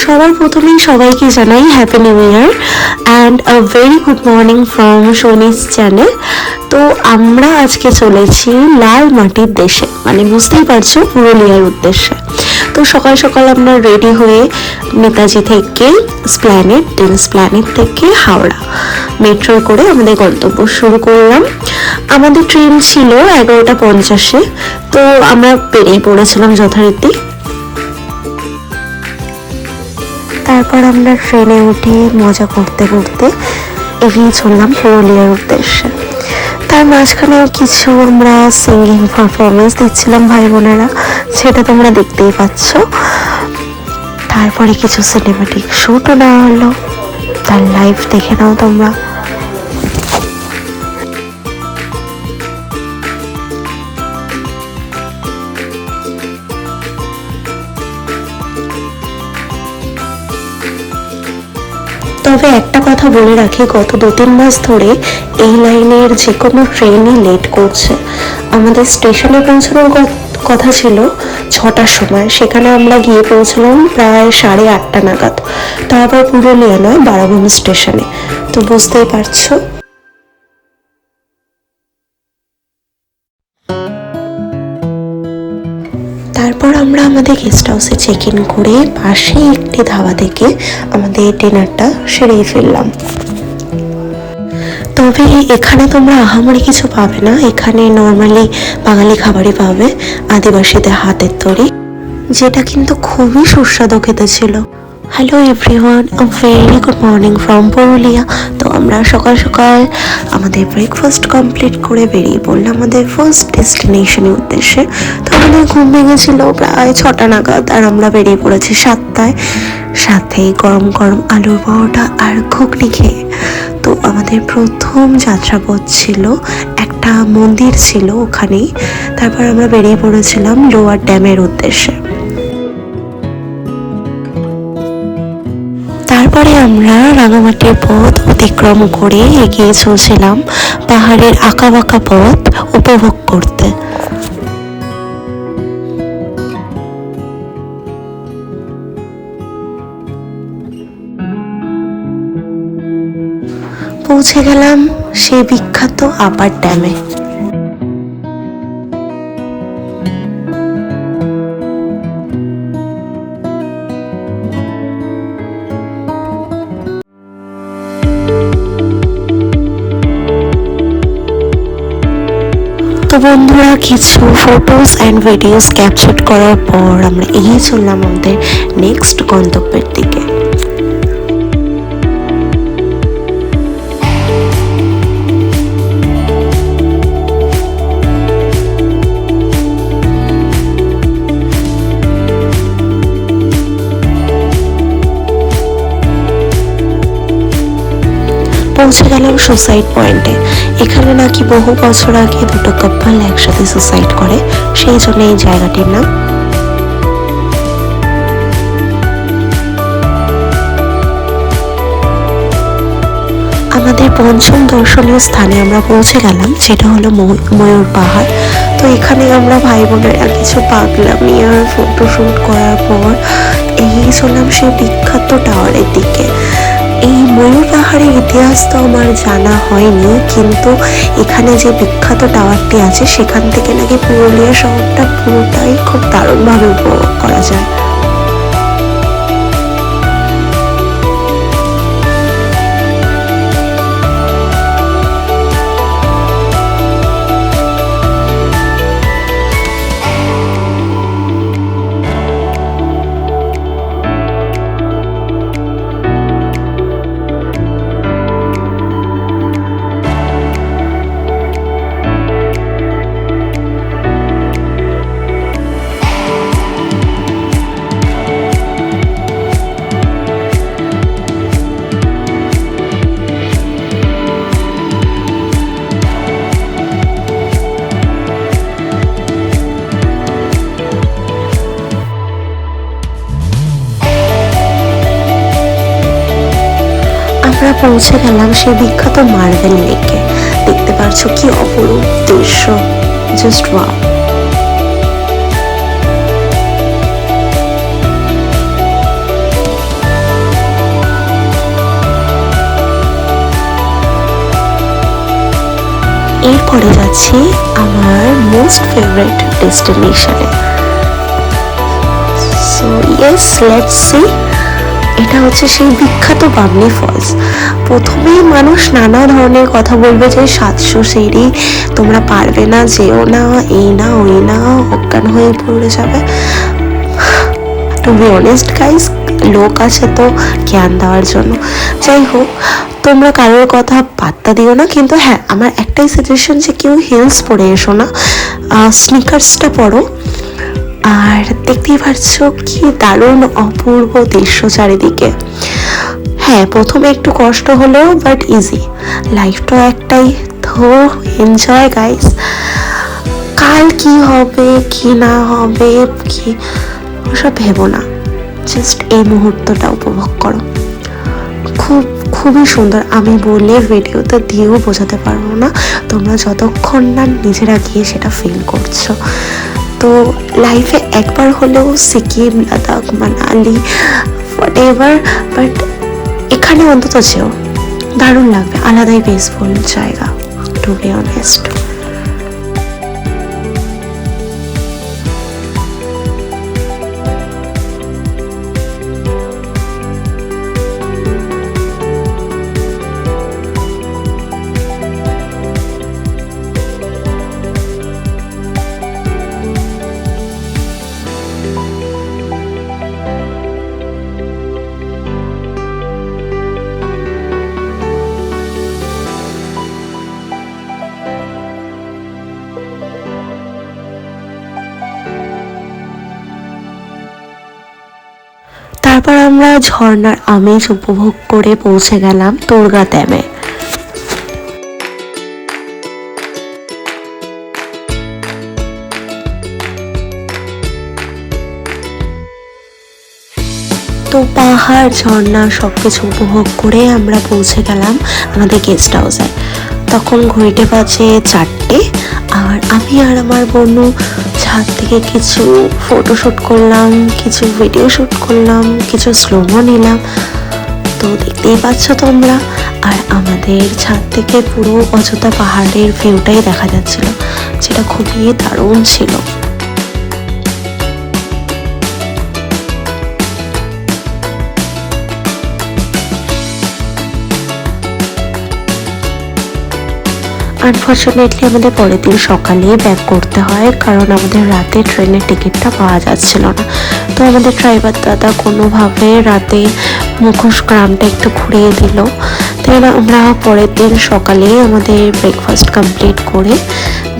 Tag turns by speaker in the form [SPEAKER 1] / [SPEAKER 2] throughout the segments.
[SPEAKER 1] সবার প্রথমেই সবাইকে জানাই happy new year and a very good morning from Soni's channel. তো আমরা আজকে চলেছি লাল মাটির দেশে, মানে বুঝতেই পারছো পুরুলিয়ার উদ্দেশ্যে। তো সকাল সকাল আমরা রেডি হয়ে নেতাজি থেকে স্প্ল্যানেড, দেন স্প্ল্যানেড থেকে হাওড়া মেট্রো করে আমাদের গন্তব্য শুরু করলাম। আমাদের ট্রেন ছিল 11:50-এ, তো আমরা বেরিয়ে পড়েছিলাম যথারীতি। তারপর আমরা ট্রেনে উঠে মজা করতে করতে এগিয়ে চললাম পুরুলিয়ার উদ্দেশ্যে। তার মাঝখানে কিছু আমরা সিঙ্গিং পারফরমেন্স দিচ্ছিলাম ভাই বোনেরা, সেটা তোমরা দেখতেই পাচ্ছ। তারপরে কিছু সিনেমাটিক শ্যুটও নেওয়া হলো, তার লাইভ দেখে নাও তোমরা। তবে একটা কথা বলে রাখি, গত 2-3 মাস ধরে এই লাইনের যে কোনো ট্রেনই লেট করছে। আমাদের স্টেশনে পৌঁছানোর কথা ছিল 6টার সময়, সেখানে আমরা গিয়ে পৌঁছলাম প্রায় 8:30 নাগাদ। তারপর পুরুলিয়া নয়, বারাভূমি স্টেশনে। তো বুঝতেই পারছো। তারপর আমরা আমাদের গেস্ট হাউসে চেক ইন করে পাশে একটি ধাবা থেকে আমাদের ডিনারটা সেরেই ফেললাম। তবে এখানে তোমরা আহামরি কিছু পাবে না, এখানে নর্মালি বাঙালি খাবারই পাবে, আদিবাসীদের হাতের তৈরি, যেটা কিন্তু খুবই সুস্বাদু খেতে ছিল। Hello everyone, a very good morning from Purulia. তো আমরা সকাল সকাল আমাদের ব্রেকফাস্ট কমপ্লিট করে বেরিয়ে পড়লাম আমাদের ফার্স্ট ডেস্টিনেশনের উদ্দেশ্যে। তো আমাদের ঘুম ভেঙেছিল প্রায় 6টা নাগাদ, আর আমরা বেরিয়ে পড়েছি 7টায়, সাথে গরম গরম আলুর পরোটা আর ঘুগনি খেয়ে। তো আমাদের প্রথম যাত্রাপথ ছিল, একটা মন্দির ছিল ওখানেই। তারপর আমরা বেরিয়ে পড়েছিলাম লোয়ার ড্যামের উদ্দেশ্যে। তারপরে আমরা রাঙামাটির পথ অতিক্রম করে এগিয়ে চলছিলাম পাহাড়ের আঁকাবাঁকা পথ উপভোগ করতে। পৌঁছে গেলাম সেই বিখ্যাত আপার ড্যামে। তো বন্ধুরা, কিছু ফটোস অ্যান্ড ভিডিওস ক্যাপচার করার পর আমরা এগিয়ে চললাম আমাদের নেক্সট গন্তব্যের দিকে। পৌঁছে গেলাম সুসাইড পয়েন্টে। এখানে নাকি বহু বছর আগে দুটো কাপল একসাথে সুসাইড করে, সেই জন্য এই জায়গাটির নাম। আমাদের পঞ্চম দর্শনীয় স্থানে আমরা পৌঁছে গেলাম, যেটা হলো ময়ূর পাহাড়। তো এখানে আমরা ভাই বোনেরা কিছু পাগলামি আর ফটোশ্যুট করার পর এগিয়ে চললাম সেই বিখ্যাত টাওয়ারের দিকে। এই ময়ূর পাহাড়ের ইতিহাস তো আমার জানা হয়নি, কিন্তু এখানে যে বিখ্যাত টাওয়ারটি আছে সেখান থেকে নাকি পুরুলিয়া শহরটা পুরোটাই খুব দারুণভাবে উপভোগ করা যায়। আমরা পৌঁছে গেলাম সেই বিখ্যাত মার্বেল লেকে। দেখতে পারছো কি অপরূপ দৃশ্য, জাস্ট ওয়াও। এরপরে যাচ্ছি আমার মোস্ট ফেভারিট ডেস্টিনেশনে। So yes, let's see. এটা হচ্ছে সেই বিখ্যাত বামনি ফলস। প্রথমেই মানুষ নানা ধরনের কথা বলবে যে 700 সিঁড়ি, তোমরা পারবে না, যেও না, এই না ওই না, অজ্ঞান হয়ে পড়ে যাবে। টু বি অনেস্ট গাইস, লোক আছে তো জ্ঞান দেওয়ার জন্য। যাই হোক, তোমরা কারোর কথা পাত্তা দিও না। কিন্তু হ্যাঁ, আমার একটাই সাজেশন যে কেউ হিলস পরে এসো না, স্নিকার্সটা পরো। আর দেখতেই পাচ্ছ কি দারুণ অপূর্ব দৃশ্য চারিদিকে। হ্যাঁ, প্রথমে একটু কষ্ট হলেও বাট ইজি। লাইফটা একটাই, তো এনজয় গাইস। কাল কি হবে কি না হবে কি ওসব ভেবো না, জাস্ট এই মুহূর্তটা উপভোগ করো। খুবই সুন্দর। আমি বলে ভিডিওতে দিয়েও বোঝাতে পারবো না, তোমরা যতক্ষণ না নিজেরা গিয়ে সেটা ফিল করছো। তো লাইফে একবার হলেও সিকিম, লাদাখ, মানালি, হোয়াটএভার, বাট এখানে অন্তত যেও, দারুণ লাগবে। আলাদাই পিসফুল জায়গা, টু বি অনেস্ট। তারপর আমরা ঝর্ণার আমেজ উপভোগ করে পৌঁছে গেলাম তুর্গা ড্যামে। তো পাহাড়, ঝর্ণা সবকিছু উপভোগ করে আমরা পৌঁছে গেলাম আমাদের গেস্ট হাউসে। তখন ঘড়িতে বাজে 4টে, আর আমি আর আমার বোনু ছাদ থেকে কিছু ফটোশ্যুট করলাম, কিছু ভিডিও শ্যুট করলাম, কিছু স্লোমো নিলাম। তো দেখতেই পাচ্ছ তোমরা। আর আমাদের ছাদ থেকে পুরো অযোধ্যা পাহাড়ের ভিউটাই দেখা যাচ্ছিল, যেটা খুবই দারুণ ছিল। আনফর্চুনেটলি আমাদের পরের দিন সকালে ব্যাক করতে হয়, কারণ আমাদের রাতে ট্রেনের টিকিটটা পাওয়া যাচ্ছিল না। তো আমাদের ড্রাইভার দাদা কোনোভাবে রাতে মুখোশ গ্রামটা একটু ঘুরিয়ে দিল। তো আমরা পরের দিন সকালে আমাদের ব্রেকফাস্ট কমপ্লিট করে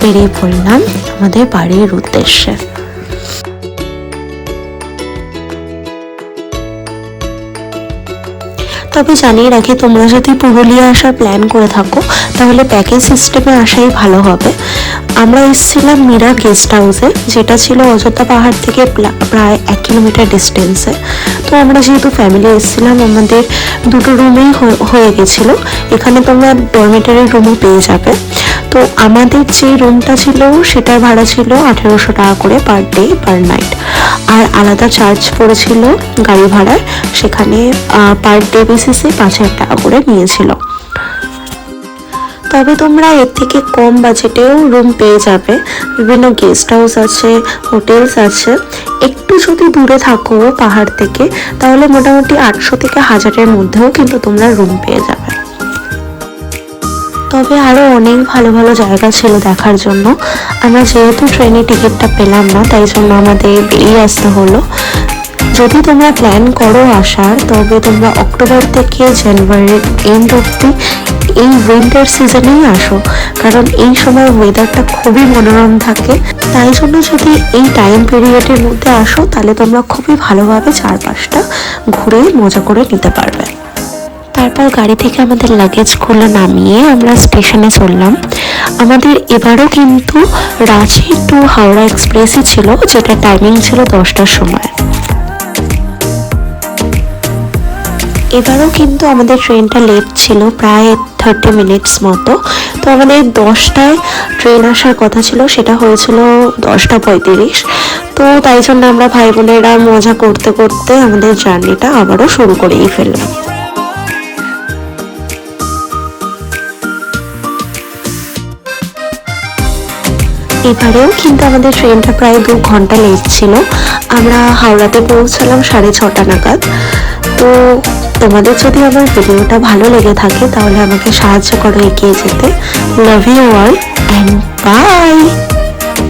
[SPEAKER 1] বেরিয়ে পড়লাম আমাদের বাড়ির উদ্দেশ্যে। তবে জানিয়ে রাখি, তোমরা যদি পুরুলিয়া আসার প্ল্যান করে থাকো তাহলে প্যাকেজ সিস্টেমে আসাই ভালো হবে। আমরা এসেছিলাম মীরা গেস্ট হাউসে, যেটা ছিল অযোধ্যা পাহাড় থেকে প্রায় 1 কিলোমিটার ডিস্টেন্সে। তো আমরা যেহেতু ফ্যামিলি এসেছিলাম, আমাদের 2টো রুমেই হয়ে গেছিলো। এখানে তোমরা ডরমেটারির রুমও পেয়ে যাবে। তো আমাদের যে রুমটা ছিল সেটার ভাড়া ছিল 1800 টাকা করে পার ডে পার নাইট, আর আলাদা চার্জ পড়েছিল গাড়ি ভাড়ায়, সেখানে পার ডে বেসিসে 5000 টাকা করে নিয়েছিল। তবে তোমরা এর থেকে কম বাজেটেও রুম পেয়ে যাবে। বিভিন্ন গেস্ট হাউস আছে, হোটেলস আছে। একটু যদি দূরে থাকো পাহাড় থেকে, তাহলে মোটামুটি 800 থেকে 1000-এর মধ্যেও কিন্তু তোমরা রুম পেয়ে যাবে। তবে আরও অনেক ভালো ভালো জায়গা ছিল দেখার জন্য। আমরা যেহেতু ট্রেনে টিকিটটা পেলাম না, তাই জন্য আমাদের বেরিয়ে আসতে হলো। যদি তোমরা প্ল্যান করো আসার, তবে তোমরা অক্টোবর থেকে জানুয়ারির এন্ড অবধি এই উইন্টার সিজনেই আসো, কারণ এই সময় ওয়েদারটা খুবই মনোরম থাকে। তাই জন্য যদি এই টাইম পিরিয়ডের মধ্যে আসো, তাহলে তোমরা খুবই ভালোভাবে চারপাশটা ঘুরে মজা করে নিতে পারবে। তারপর গাড়ি থেকে আমাদের লাগেজগুলো নামিয়ে আমরা স্টেশনে চললাম। আমাদের এবারও কিন্তু রাঁচি টু হাওড়া এক্সপ্রেসই ছিল, যেটা টাইমিং ছিল 10টার সময়। এবারও কিন্তু আমাদের ট্রেনটা লেট ছিল, প্রায় 30 মিনিটস মতো। তো আমাদের 10টায় ট্রেন আসার কথা ছিল, সেটা হয়েছিল 10টা 35। তো তাই জন্য আমরা ভাই বোনেরা মজা করতে করতে আমাদের জার্নিটা আবারও শুরু করেই ফেললাম। এবারেও কিন্তু আমাদের ট্রেনটা প্রায় 2 ঘন্টা লেট ছিল। আমরা হাওড়াতে পৌঁছালাম 6:30 নাগাদ। তো তোমাদের যদি আমার ভিডিওটা ভালো লেগে থাকে তাহলে আমাকে সাহায্য করো এগিয়ে যেতে। Love you all and by.